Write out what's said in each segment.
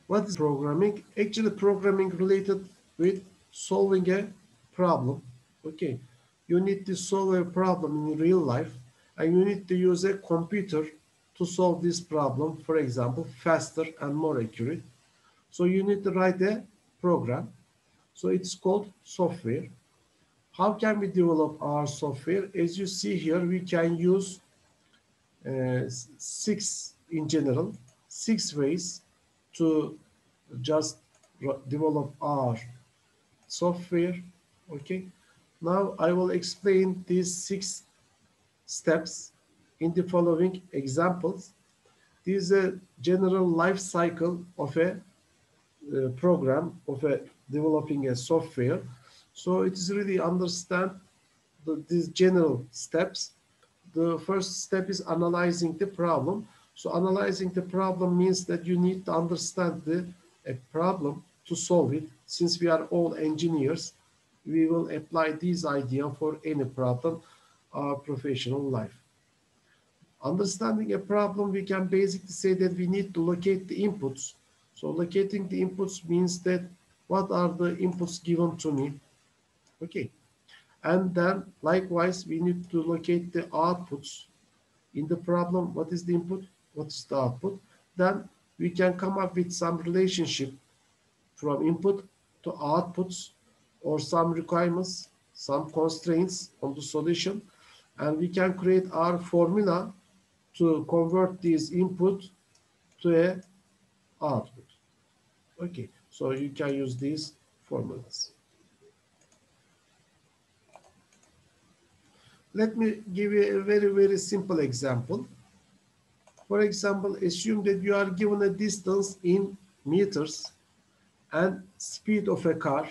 What is programming? Actually, programming related with solving a problem. Okay, you need to solve a problem in real life, and you need to use a computer to solve this problem. For example, faster and more accurate. So you need to write a program. So it's called software. How can we develop our software? As you see here, we can use six in general, 6 ways to just develop our software. Okay, now I will explain these 6 steps in the following examples. This is a general life cycle of a program of a developing a software. So it is really understand these general steps. The first step is analyzing the problem. So analyzing the problem means that you need to understand a problem to solve it. Since we are all engineers, we will apply this idea for any problem, our professional life. Understanding a problem, we can basically say that we need to locate the inputs. So locating the inputs means that what are the inputs given to me? Okay. And then likewise, we need to locate the outputs in the problem. What is the input? What is the output? Then we can come up with some relationship from input to outputs or some requirements, some constraints on the solution. And we can create our formula to convert this input to a output. Okay, so you can use these formulas. Let me give you a very simple example. For example, assume that you are given a distance in meters and speed of a car,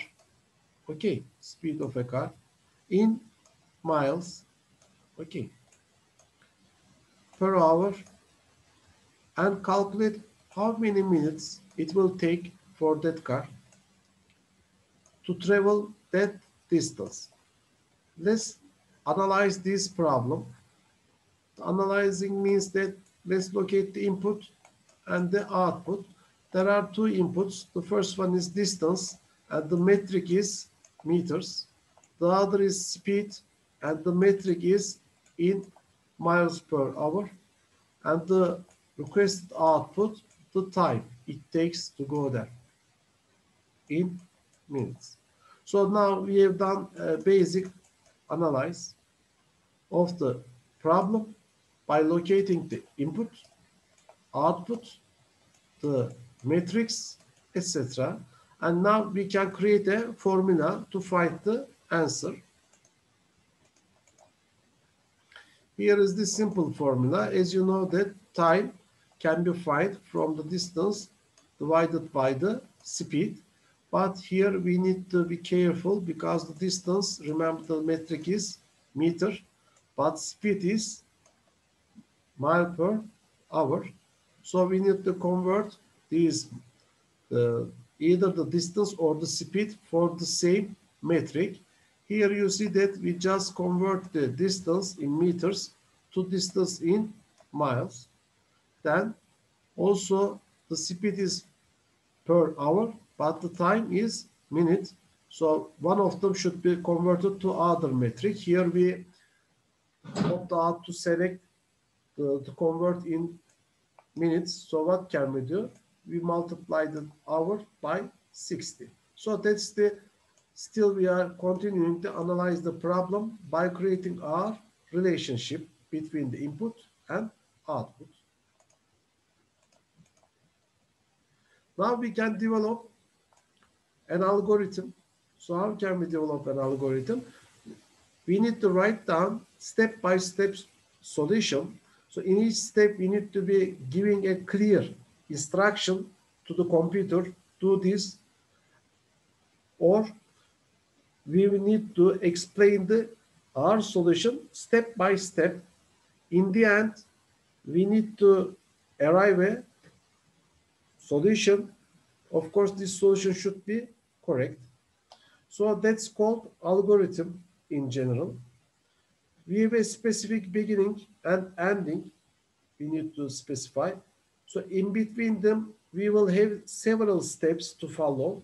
okay, speed of a car in miles, okay, per hour, and calculate how many minutes it will take for that car to travel that distance. Let's analyze this problem. Analyzing means that let's locate the input and the output. There are 2 inputs. The first one is distance, and the metric is meters. The other is speed, and the metric is in miles per hour. And the requested output, the time it takes to go there in minutes. So now we have done a basic analysis of the problem by locating the input, output, the matrix, etc. And now we can create a formula to find the answer. Here is the simple formula. As you know that time can be found from the distance divided by the speed. But here we need to be careful because the distance, remember the metric is meter, but speed is mile per hour. So we need to convert these either the distance or the speed for the same metric. Here you see that we just convert the distance in meters to distance in miles. Then also the speed is per hour, but the time is minute. So one of them should be converted to other metric. Here we opt out to select to convert in minutes. So what can we do? We multiply the hour by 60. So that's the, still we are continuing to analyze the problem by creating our relationship between the input and output. Now we can develop an algorithm. So how can we develop an algorithm? We need to write down step-by-step solution. So in each step, we need to be giving a clear instruction to the computer, do this, or we will need to explain our solution step by step. In the end, we need to arrive at a solution. Of course, this solution should be correct. So that's called algorithm in general. We have a specific beginning and ending we need to specify. So in between them, we will have several steps to follow,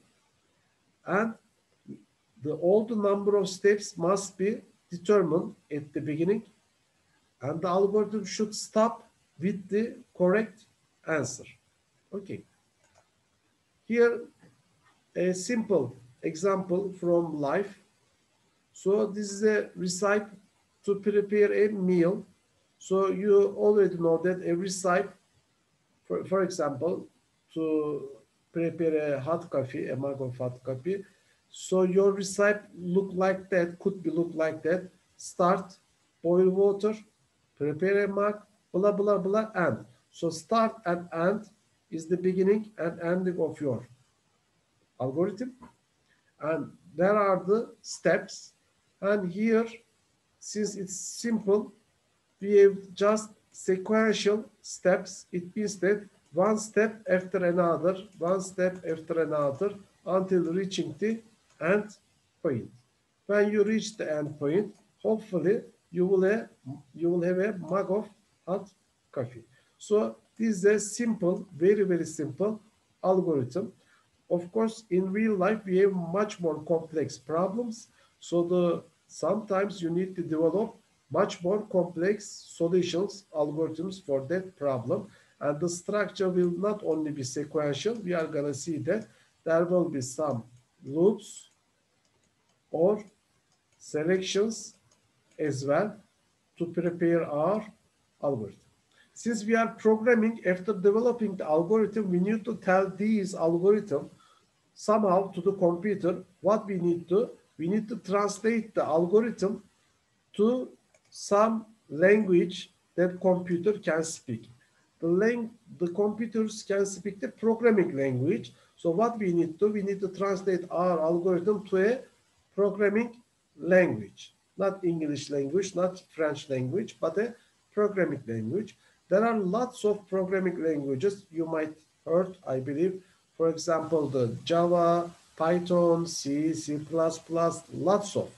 and all the number of steps must be determined at the beginning, and the algorithm should stop with the correct answer. Okay. Here, a simple example from life. So this is a recipe to prepare a meal. So you already know that a recipe, for example, to prepare a hot coffee, a mug of hot coffee. So your recipe look like that, could be look like that. Start, boil water, prepare a mug, blah, blah, blah, and. So start and end is the beginning and ending of your algorithm. And there are the steps. And here, since it's simple, we have just sequential steps. It means that one step after another, one step after another, until reaching the end point. When you reach the end point, hopefully you will have a mug of hot coffee. So this is a simple, very, very simple algorithm. Of course, in real life, we have much more complex problems. So sometimes you need to develop much more complex solutions, algorithms for that problem. And the structure will not only be sequential, we are going to see that there will be some loops or selections as well to prepare our algorithm. Since we are programming, after developing the algorithm, we need to tell these algorithm somehow to the computer what we need to translate the algorithm to some language that computer can speak. The computers can speak the programming language. So what we need to translate our algorithm to a programming language, not English language, not French language, but a programming language. There are lots of programming languages you might heard, I believe. For example, the Java, Python, C, C++, lots of.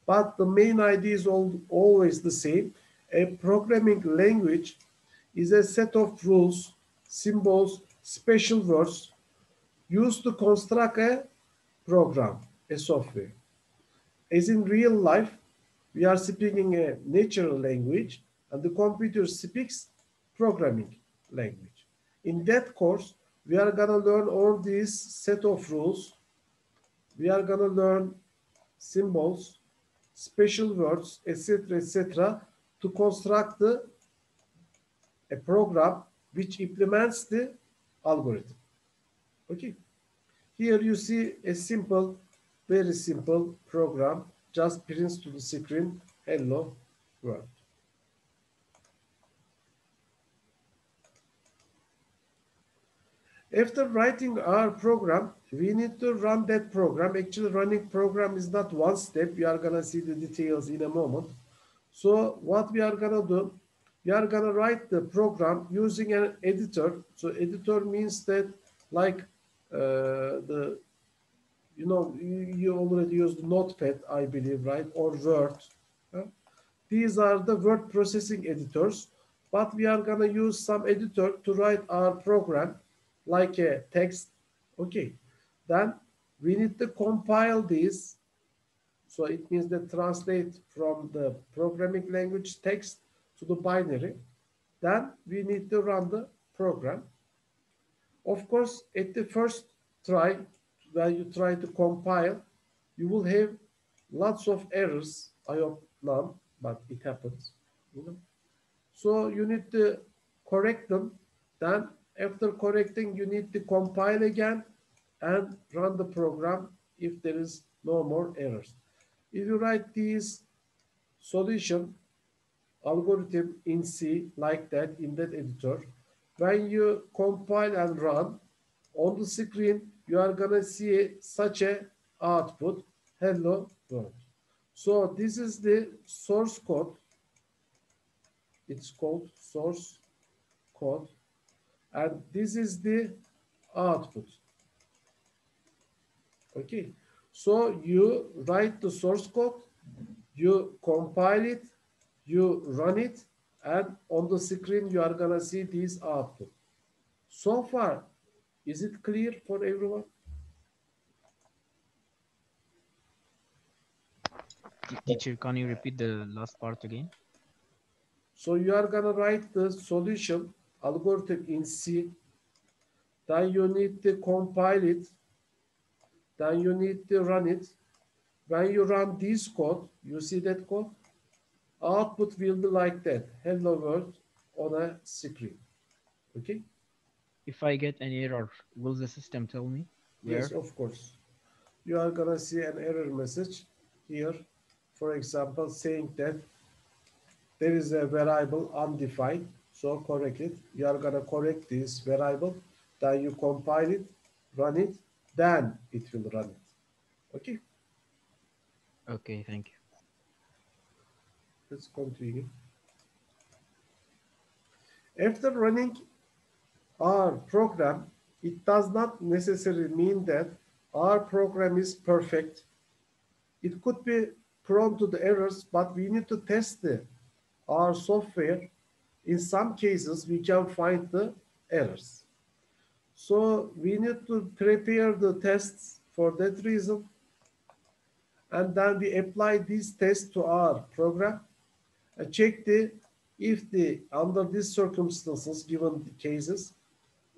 But the main idea is always the same. A programming language is a set of rules, symbols, special words used to construct a program, a software. As in real life, we are speaking a natural language and the computer speaks programming language. In that course, we are going to learn all these set of rules. We are going to learn symbols, special words, etc., to construct a program which implements the algorithm. Okay. Here you see a simple, very simple program, just prints to the screen, hello world. After writing our program, we need to run that program. Actually, running program is not one step. We are going to see the details in a moment. So what we are going to do, we are going to write the program using an editor. So editor means that like you already used Notepad, I believe, right? Or Word. These are the word processing editors, but we are going to use some editor to write our program like a text. Okay. Then we need to compile these. So it means that translate from the programming language text to the binary. Then we need to run the program. Of course, at the first try, when you try to compile, you will have lots of errors. I hope none, but it happens. So you need to correct them. Then after correcting, you need to compile again and run the program if there is no more errors. If you write these solution algorithm in C like that in that editor, when you compile and run on the screen, you are gonna see such a output, hello world. So this is the source code. It's called source code, and this is the output. Okay, so you write the source code, you compile it, you run it, and on the screen you are gonna see this output. So far, Is it clear for everyone? Teacher, can you repeat the last part again? So you are gonna write the solution algorithm in C, then you need to compile it, then you need to run it. When you run this code, you see that code, output will be like that, hello world on a screen. Okay? If I get an error, will the system tell me Yes, where? of course. You are gonna see an error message here, for example, saying that there is a variable undefined, so correct it. You are gonna correct this variable, then you compile it, run it, then it will run it. Okay, Okay, thank you. let's continue. After running our program, it does not necessarily mean that our program is perfect. It could be prone to the errors, but we need to test our software. In some cases, we can find the errors. So we need to prepare the tests for that reason. And then we apply these tests to our program and check if under these circumstances, given the cases,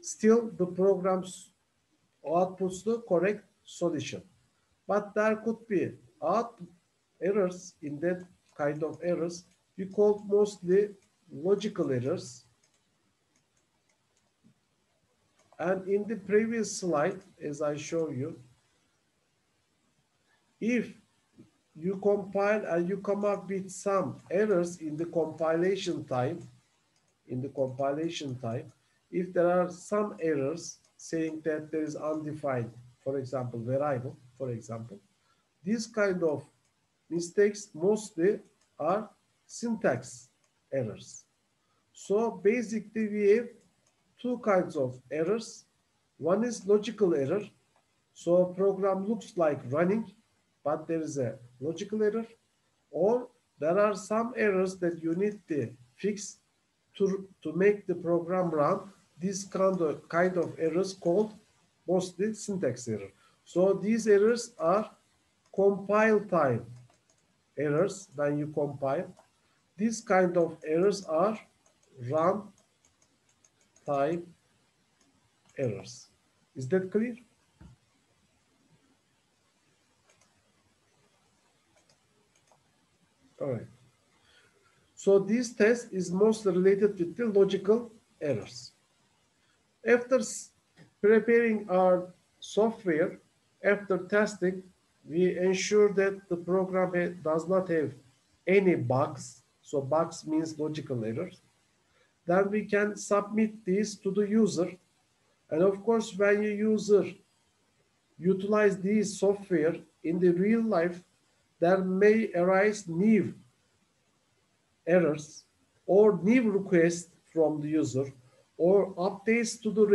still the program outputs the correct solution. But there could be errors in that kind of errors. We call mostly logical errors. And in the previous slide, as I show you, if you compile and you come up with some errors in the compilation time, if there are some errors saying that there is undefined, for example, variable, for example, these kind of mistakes mostly are syntax errors. So basically we have two kinds of errors. One is logical error. So program looks like running, but there is a logical error. Or there are some errors that you need to fix to make the program run. This kind of errors called mostly syntax error. So these errors are compile time errors when you compile. These kind of errors are run time errors. Is that clear? All right. So this test is mostly related with the logical errors. After preparing our software, after testing, we ensure that the program does not have any bugs. So bugs means logical errors. Then we can submit this to the user. And of course, when your user utilize this software in the real life, there may arise new errors or new requests from the user or updates to the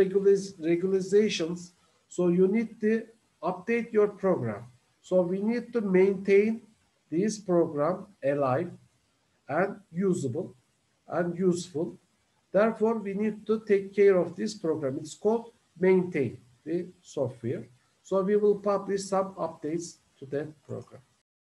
regulations. So you need to update your program. So we need to maintain this program alive and usable and useful. Therefore, we need to take care of this program. It's called maintain the software. So we will publish some updates to that program.